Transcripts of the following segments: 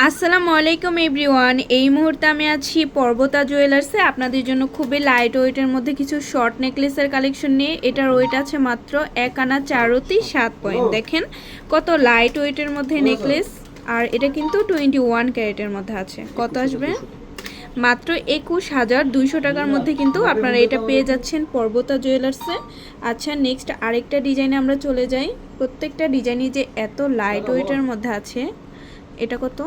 আসসালামু আলাইকুম এভরিওয়ান। এই মুহূর্তে আমি আছি পর্বতা জুয়েলার্সে আপনাদের জন্য খুবই লাইট ওয়েটের মধ্যে কিছু শর্ট নেকলেসের কালেকশন নিয়ে। এটার ওয়েট আছে মাত্র 1 আনা 4 রতি 7 পয়েন্ট। দেখেন কত লাইট ওয়েটের মধ্যে নেকলেস, আর এটা কিন্তু 21 ক্যারেটের মধ্যে আছে। কত আসবে? মাত্র 21,200 টাকার মধ্যে কিন্তু আপনারা এটা পেয়ে যাচ্ছেন পর্বতা জুয়েলার্সে। আচ্ছা, নেক্সট আরেকটা ডিজাইনে আমরা চলে যাই। প্রত্যেকটা ডিজাইনই যে এত লাইট ওয়েটের মধ্যে আছে। এটা কত?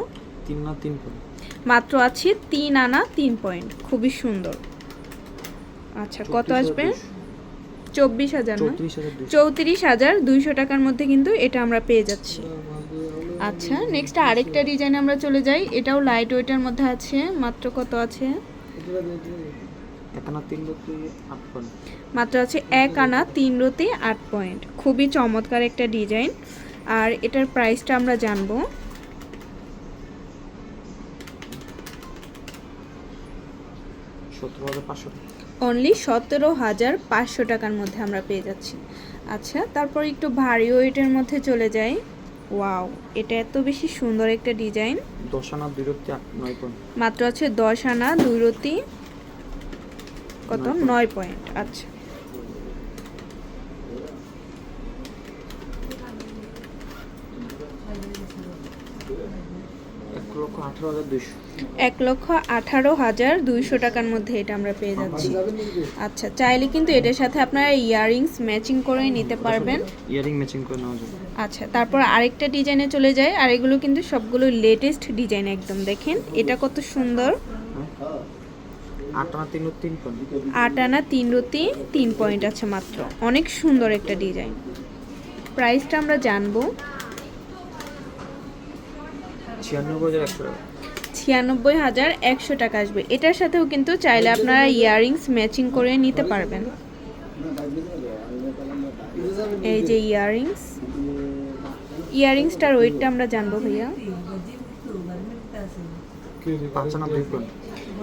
3 না 3 পয়েন্ট মাত্র আছে 3 আনা 3 পয়েন্ট, খুবই সুন্দর। আচ্ছা, কত আসবে? 24,000 না 34,200 টাকার মধ্যে কিন্তু এটা আমরা পেয়ে যাচ্ছি। আচ্ছা, নেক্সট আরেকটা ডিজাইন আমরা চলে যাই। এটাও লাইট ওয়েটের মধ্যে আছে। মাত্র কত আছে? মাত্র আছে 1 আনা 3 রতি 8 পয়েন্ট। খুবই চমৎকার একটা ডিজাইন। আর এটার প্রাইসটা আমরা জানবো। অনলি 17,500 টাকার মধ্যে আমরা পেয়ে যাচ্ছি। আচ্ছা, তারপর একটু ভারী ওয়েটের মধ্যে চলে যাই। ওয়াও, এটা এত বেশি সুন্দর একটা ডিজাইন। 10 আনা 2 রতি 9 পয়েন্ট। মাত্র আছে 10 আনা 2 রতি কত 9 পয়েন্ট। আচ্ছা, এক লক্ষ 18,200 টাকার মধ্যে এটা আমরা পেয়ে যাচ্ছি। আচ্ছা, চাইলে কিন্তু এটার সাথে আপনারা ইয়াররিংস ম্যাচিং করে নিতে পারবেন। ইয়ারিং ম্যাচিং করে নেওয়া যাবে। আচ্ছা, তারপর আরেকটা ডিজাইনে চলে যায়। আর এগুলো কিন্তু সবগুলো লেটেস্ট ডিজাইন একদম। দেখেন এটা কত সুন্দর। 8 আনা 3 রতি 3 পয়েন্ট। 8 আনা 3 রতি 3 পয়েন্ট আছে মাত্র। অনেক সুন্দর একটা ডিজাইন। প্রাইসটা আমরা জানবো। 96,100 টাকা আসবে। এটার সাথেও কিন্তু চাইলে আপনারা ইয়াররিংস ম্যাচিং করে নিতে পারবেন। এই যে ইয়াররিংসটার ওয়েটটা আমরা জানবো ভাইয়া। 5 আনা 2 পয়েন্ট।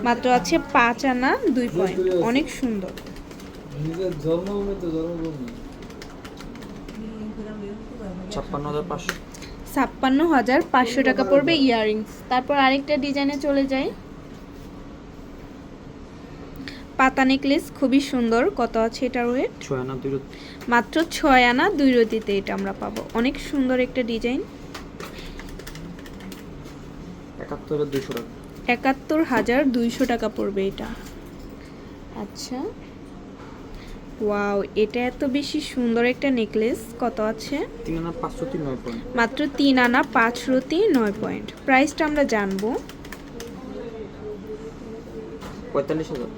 মাত্র আছে 5 আনা 2 পয়েন্ট। অনেক সুন্দর। 56,500 টাকা পড়বে ইয়াররিংস। তারপর আরেকটা ডিজাইনে চলে যাই। পাতা নেকলেস, খুবই সুন্দর। কত আছে এটার ওয়েট? 6 আনা 2 রতি। মাত্র 6 আনা 2 রতিতে এটা আমরা পাবো। অনেক সুন্দর একটা ডিজাইন। 71,200 টাকা। 71,200 টাকা পড়বে এটা। আচ্ছা, ওয়াও, এটা এত বেশি সুন্দর একটা নেকলেস। কত আছে? 3 আনা 5 রতি 9 পয়েন্ট। মাত্র 3 আনা 5 রতি 9 পয়েন্ট। প্রাইসটা আমরা জানবো। 45,000।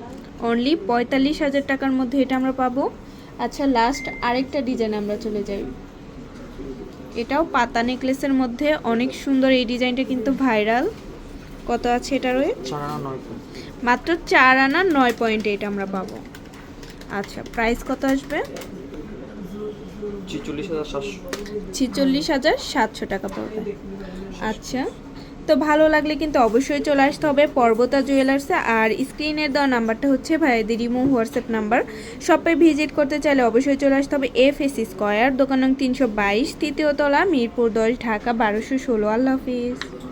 অনলি 45,000 টাকার মধ্যে এটা আমরা পাবো। আচ্ছা, লাস্ট আরেকটা ডিজাইন আমরা চলে যাই। এটাও পাতা নেকলেসের মধ্যে অনেক সুন্দর। এই ডিজাইনটা কিন্তু ভাইরাল। কত আছে এটার ওয়েট? 4 আনা 9 পয়েন্ট। মাত্র 4 আনা 9 পয়েন্টে এটা আমরা পাবো। আচ্ছা, প্রাইস কত আসবে? 46,700 টাকা পড়বে। আচ্ছা, তো ভালো লাগলে কিন্তু অবশ্যই চলে আসতে হবে পর্বতা জুয়েলার্সে। আর স্ক্রিনের দেওয়া নাম্বারটা হচ্ছে ভাইয়াদের ইমো হোয়াটসঅ্যাপ নাম্বার। শপে ভিজিট করতে চাইলে অবশ্যই চলে আসতে হবে FSC স্কয়ার, দোকান নং 322, তৃতীয় তলা, মিরপুর 10, ঢাকা 1216। আল্লাহ হাফিজ।